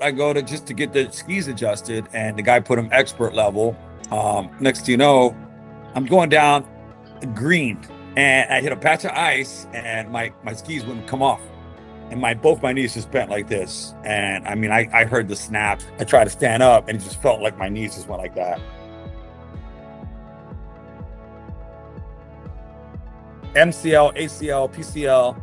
I go to just to get the skis adjusted, and the guy put them expert level. Next thing you know, I'm going down green, and I hit a patch of ice, and my skis wouldn't come off, and my both my knees just bent like this. And I mean, I heard the snap. I tried to stand up, and it just felt like my knees just went like that. MCL, ACL, PCL,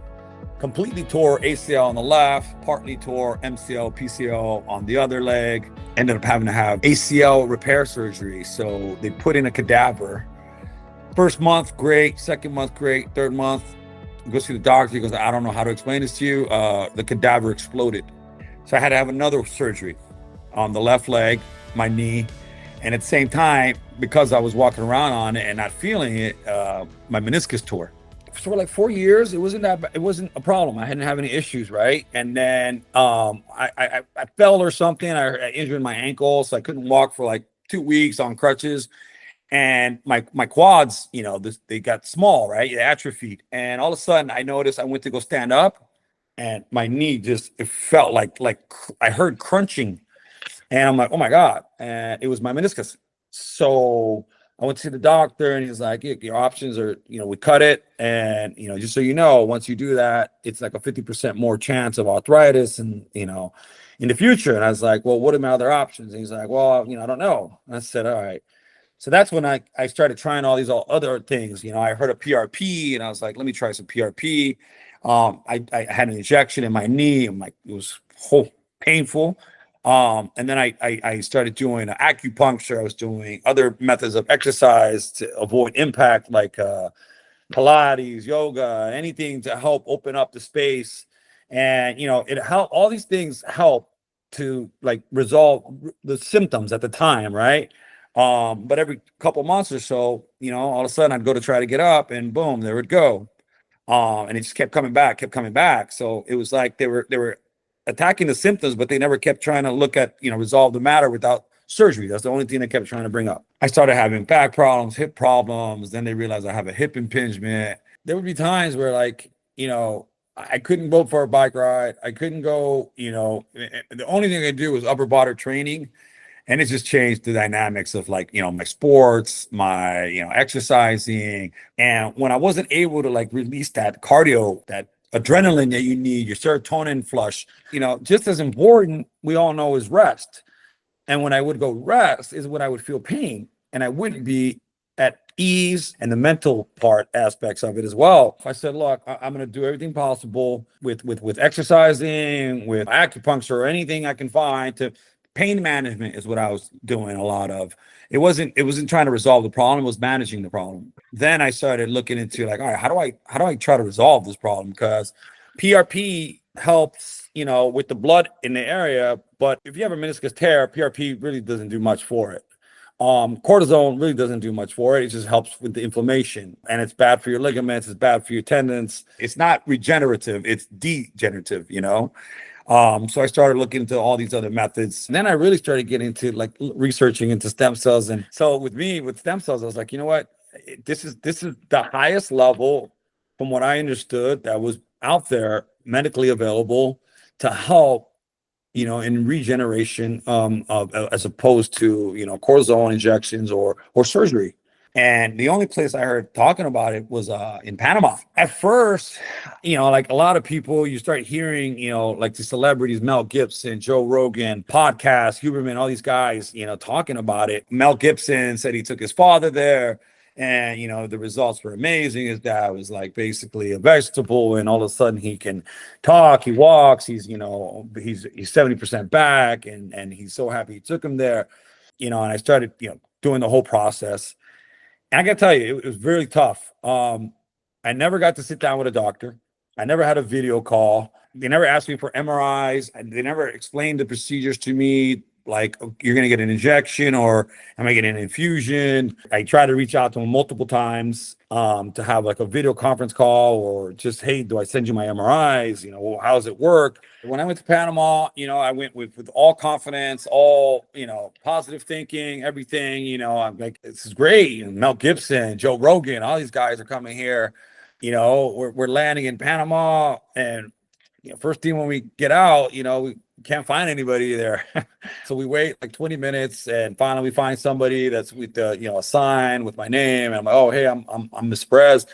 completely tore ACL on the left, partly tore MCL, PCL on the other leg. Ended up having to have ACL repair surgery. So they put in a cadaver. First month, great. Second month, great. Third month, go see the doctor. He goes, I don't know how to explain this to you. The cadaver exploded. So I had to have another surgery on the left leg, my knee. And at the same time, because I was walking around on it and not feeling it, my meniscus tore. For like 4 years, it wasn't a problem. I hadn't have any issues, right? And then I fell or something. I injured my ankle, so I couldn't walk for like 2 weeks on crutches. And my quads, they got small, right? They atrophied. And all of a sudden, I noticed I went to go stand up, and my knee it felt like I heard crunching. And I'm like, oh my God. And it was my meniscus. So I went to see the doctor, and he's like, your options are, we cut it. And, just so you know, once you do that, it's like a 50% more chance of arthritis and, in the future. And I was like, well, what are my other options? And he's like, well, I don't know. And I said, all right. So that's when I started trying all these other things. I heard of PRP, and I was like, let me try some PRP. I had an injection in my knee. I'm like, it was painful. And then I started doing acupuncture. I was doing other methods of exercise to avoid impact, like Pilates, yoga, anything to help open up the space. And, it helped. All these things help to like resolve the symptoms at the time, right? But every couple months or so, all of a sudden I'd go to try to get up, and boom, there would go. And it just kept coming back. So it was like they were attacking the symptoms, but they never kept trying to look at, resolve the matter without surgery. That's the only thing they kept trying to bring up. I started having back problems, hip problems. Then they realized I have a hip impingement. There would be times where I couldn't go for a bike ride. I couldn't go, the only thing I do was upper body training. And it just changed the dynamics of my sports, my, exercising. And when I wasn't able to release that cardio, that adrenaline that you need, your serotonin flush, just as important, we all know, is rest. And when I would go rest is when I would feel pain, and I wouldn't be at ease, and the mental part aspects of it as well. I said, look, I'm going to do everything possible with exercising, with acupuncture, or anything I can find to. Pain management is what I was doing a lot of. It wasn't trying to resolve the problem, it was managing the problem. Then I started looking into all right, how do I try to resolve this problem? Because PRP helps, with the blood in the area, but if you have a meniscus tear, PRP really doesn't do much for it. Cortisone really doesn't do much for it. It just helps with the inflammation, and it's bad for your ligaments. It's bad for your tendons. It's not regenerative. It's degenerative, So I started looking into all these other methods. And then I really started getting into researching into stem cells. And so with stem cells, I was like, you know what? This is the highest level from what I understood that was out there medically available to help, in regeneration as opposed to, cortisone injections or surgery. And the only place I heard talking about it was in Panama. At first, like a lot of people, you start hearing, like the celebrities, Mel Gibson, Joe Rogan, podcast, Huberman, all these guys, talking about it. Mel Gibson said he took his father there, and, the results were amazing. His dad was basically a vegetable, and all of a sudden he can talk, he walks, he's 70% back, and he's so happy he took him there, and I started, doing the whole process. And I got to tell you, it was really tough. I never got to sit down with a doctor. I never had a video call. They never asked me for MRIs. They never explained the procedures to me, like, you're going to get an injection or am I getting an infusion? I tried to reach out to them multiple times to have a video conference call, or just, hey, do I send you my MRIs? How does it work? When I went to Panama, I went with all confidence, all, positive thinking, everything, I'm like, this is great. Mel Gibson, Joe Rogan, all these guys are coming here, we're landing in Panama. And, first thing when we get out, can't find anybody there. So we wait like 20 minutes, and finally we find somebody that's with the, a sign with my name. And I'm like, oh, hey, I'm Miss Perez.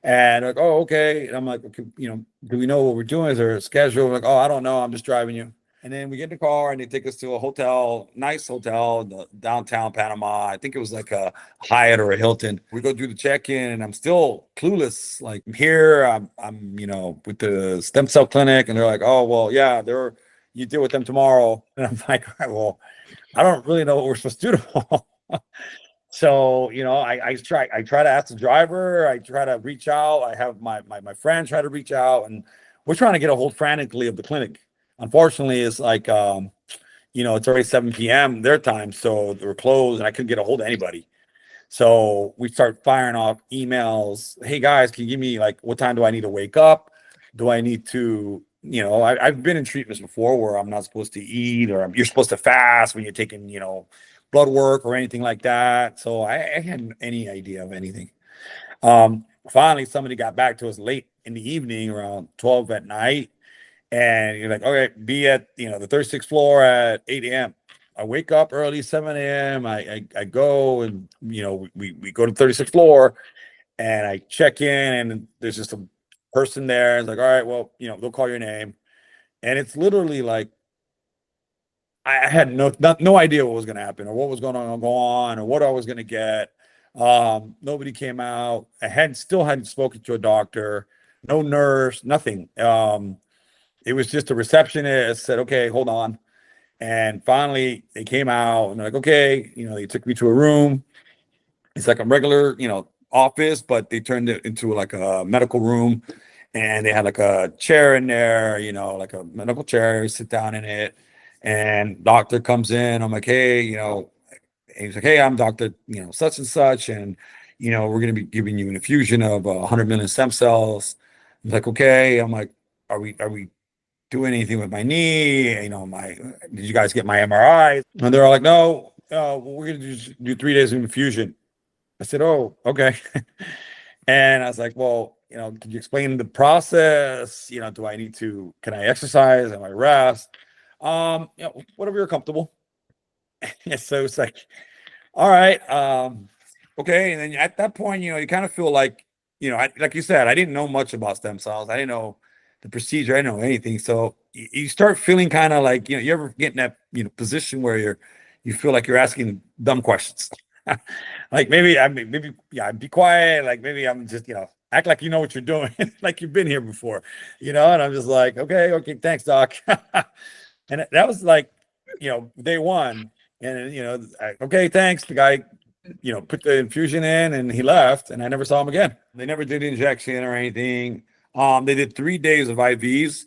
And they're like, oh, okay. And I'm like, okay, do we know what we're doing? Is there a schedule? Like, oh, I don't know. I'm just driving you. And then we get in the car and they take us to a hotel, nice hotel in the downtown Panama. I think it was like a Hyatt or a Hilton. We go do the check-in and I'm still clueless. Like, I'm here, I'm with the stem cell clinic, and they're like, oh, well, yeah, you deal with them tomorrow. And I'm like, all right, well, I don't really know what we're supposed to do tomorrow. So, I try to ask the driver, I try to reach out. I have my friend try to reach out, and we're trying to get a hold frantically of the clinic. Unfortunately, it's like it's already 7 p.m. their time, so they were closed and I couldn't get a hold of anybody. So we start firing off emails. Hey guys, can you give me, like, what time do I need to wake up? Do I need to, I've been in treatments before where I'm not supposed to eat, or you're supposed to fast when you're taking, blood work or anything like that. So I hadn't any idea of anything. Finally, somebody got back to us late in the evening, around 12 at night. And you're like, okay, be at, the 36th floor at 8 a.m. I wake up early, 7 a.m. I go, and, we go to the 36th floor, and I check in, and there's just a person there. It's like, all right, well, they'll call your name. And it's literally like, I had no idea what was going to happen, or what was going to go on, or what I was going to get. Nobody came out. Still hadn't spoken to a doctor, no nurse, nothing. It was just a receptionist said, okay, hold on. And finally they came out and they're like, okay, they took me to a room. It's like a regular, office, but they turned it into like a medical room. And they had like a chair in there, like a medical chair. You sit down in it, and doctor comes in. I'm like, hey, and he's like, hey, I'm doctor, such and such. And, we're going to be giving you an infusion of 100 million stem cells. He's like, okay. I'm like, are we do anything with my knee? Did you guys get my MRI? And they're all like, no, we're going to do 3 days of infusion. I said, oh, okay. And I was like, well, could you explain the process? Can I exercise? Am I rest? Whatever you're comfortable. And so it's like, all right. Okay. And then at that point, you kind of feel like, like you said, I didn't know much about stem cells. I didn't know the procedure. I didn't know anything. So you start feeling kind of like, you ever get in that, position where you feel like you're asking dumb questions. Like maybe be quiet. Like maybe I'm just, act like you know what you're doing, like you've been here before, and I'm just like, okay, thanks, doc. And that was like, day one. And, okay, thanks. The guy, put the infusion in and he left, and I never saw him again. They never did injection or anything. They did 3 days of IVs.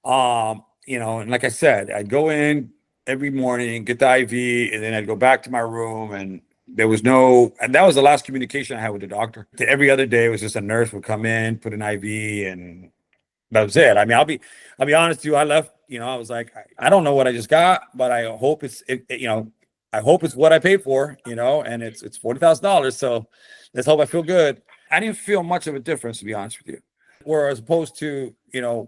And like I said, I'd go in every morning, get the IV, and then I'd go back to my room, and and that was the last communication I had with the doctor. Every other day was just a nurse would come in, put an IV, and that was it. I mean, I'll be honest with you. I left, I was like, I don't know what I just got, but I hope I hope it's what I paid for, and it's $40,000. So let's hope I feel good. I didn't feel much of a difference, to be honest with you. Whereas opposed to,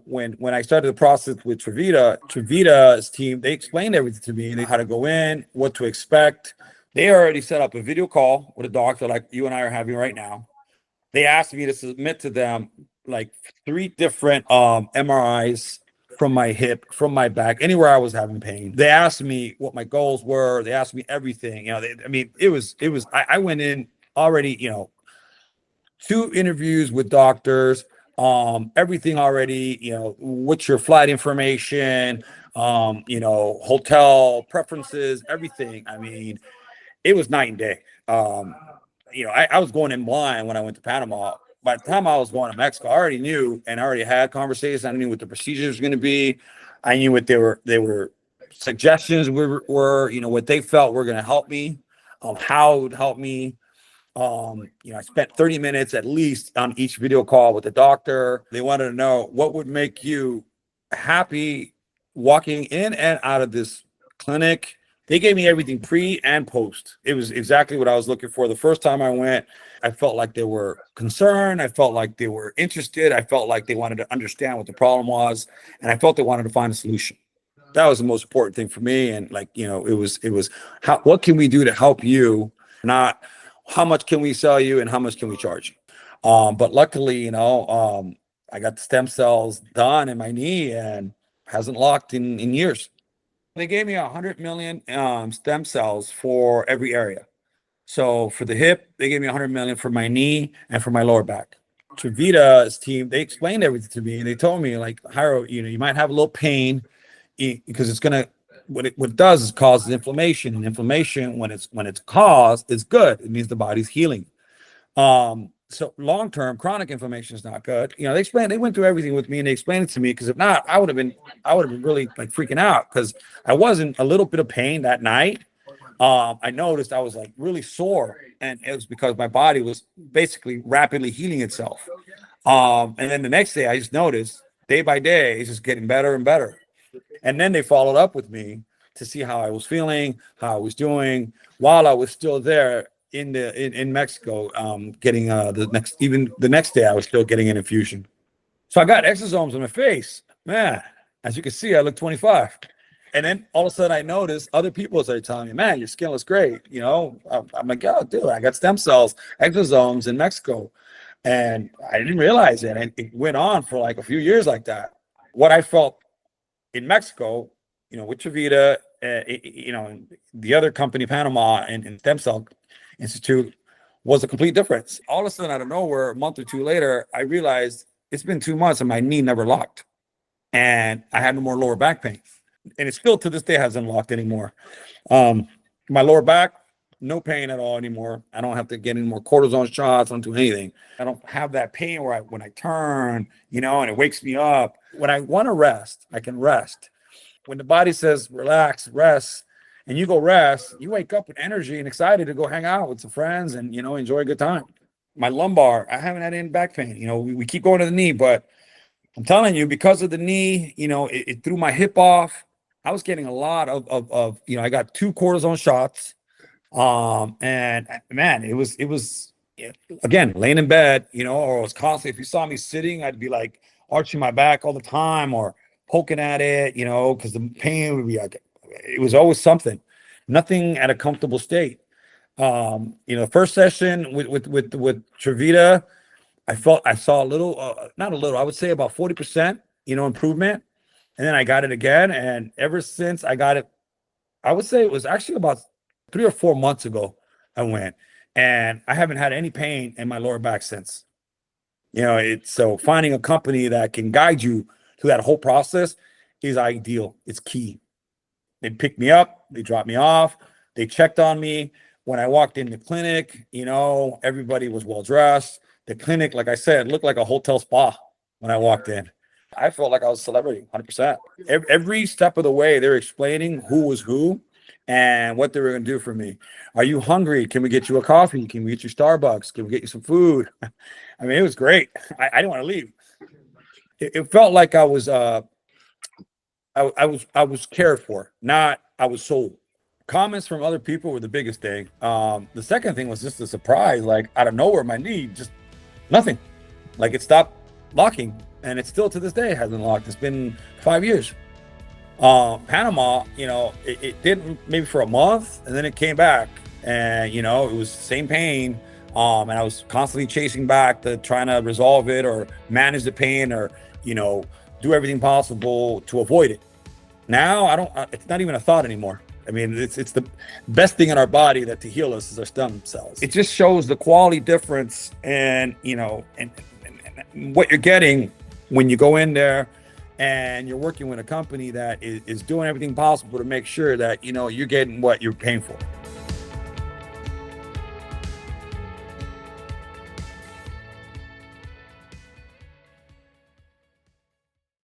when I started the process with Trevita's team, they explained everything to me, how to go in, what to expect. They already set up a video call with a doctor like you and I are having right now. They asked me to submit to them like 3 different MRIs from my hip, from my back, anywhere I was having pain. They asked me what my goals were. They asked me everything. It was. I went in already, 2 interviews with doctors, everything already, what's your flight information, hotel preferences, everything. It was night and day. I was going in blind when I went to Panama. By the time I was going to Mexico, I already knew, and I already had conversations. I knew what the procedures was going to be. I knew what they were suggestions were, what they felt were going to help me, how it would help me. I spent 30 minutes at least on each video call with the doctor. They wanted to know what would make you happy walking in and out of this clinic. They gave me everything pre and post. It was exactly what I was looking for. The first time I went, I felt like they were concerned. I felt like they were interested. I felt like they wanted to understand what the problem was. And I felt they wanted to find a solution. That was the most important thing for me. And like, it was what can we do to help you? Not how much can we sell you and how much can we charge you? But luckily, I got the stem cells done in my knee and hasn't locked in years. They gave me 100 million stem cells for every area. So for the hip, they gave me 100 million for my knee and for my lower back. Trevita's team, they explained everything to me. They told me like, Jairo, you might have a little pain because it's gonna what it does is causes inflammation, and inflammation when it's caused is good. It means the body's healing. So long-term chronic inflammation is not good. They went through everything with me and they explained it to me, because if not, I would have been really like freaking out, because I was in a little bit of pain that night. I noticed I was like really sore, and it was because my body was basically rapidly healing itself. And then the next day I just noticed day by day it's just getting better and better. And then they followed up with me to see how I was feeling, how I was doing while I was still there in Mexico, getting the next day I was still getting an infusion. So I got exosomes on my face. Man, as you can see, I look 25. And then all of a sudden I noticed other people started telling me, man, your skin looks great. I'm like, oh, dude, I got stem cells, exosomes in Mexico. And I didn't realize it. And it went on for like a few years like that. What I felt in Mexico, with Trevita, the other company, Panama, and Stem Cell Institute, was a complete difference. All of a sudden, out of nowhere, a month or two later, I realized it's been 2 months and my knee never locked. And I had no more lower back pain. And it still to this day hasn't locked anymore. My lower back, no pain at all anymore. I don't have to get any more cortisone shots. I don't do anything. I don't have that pain when I turn, and it wakes me up. When I want to rest, I can rest. When the body says relax, rest, and you go rest, you wake up with energy and excited to go hang out with some friends and, enjoy a good time. My lumbar, I haven't had any back pain. We keep going to the knee, but I'm telling you, because of the knee, it threw my hip off. I was getting a lot of I got 2 cortisone shots. And man, it was again, laying in bed, or I was constantly, if you saw me sitting, I'd be like arching my back all the time or poking at it, because the pain would be like, it was always something, nothing at a comfortable state. First session with Trevita, I saw a little, not a little, I would say about 40%, improvement. And then I got it again. And ever since I got it, I would say it was actually about 3 or 4 months ago I went, and I haven't had any pain in my lower back since. So finding a company that can guide you through that whole process is ideal. It's key. They picked me up, they dropped me off, they checked on me. When I walked in the clinic, everybody was well dressed. The clinic, like I said, looked like a hotel spa when I walked in. I felt like I was a celebrity, 100%. Every step of the way, they're explaining who was who and what they were going to do for me. Are you hungry? Can we get you a coffee? Can we get you Starbucks? Can we get you some food? I mean, it was great. I didn't want to leave. It felt like I was cared for, not I was sold. Comments from other people were the biggest thing. The second thing was just a surprise, like out of nowhere, my knee just nothing, like it stopped locking, and it still to this day hasn't locked. It's been 5 years. Panama, it didn't, maybe for a month, and then it came back, and it was the same pain. And I was constantly chasing back to trying to resolve it or manage the pain or, do everything possible to avoid it. Now it's not even a thought anymore. I mean, it's the best thing in our body to heal us is our stem cells. It just shows the quality difference and what you're getting when you go in there and you're working with a company that is doing everything possible to make sure that, you're getting what you're paying for.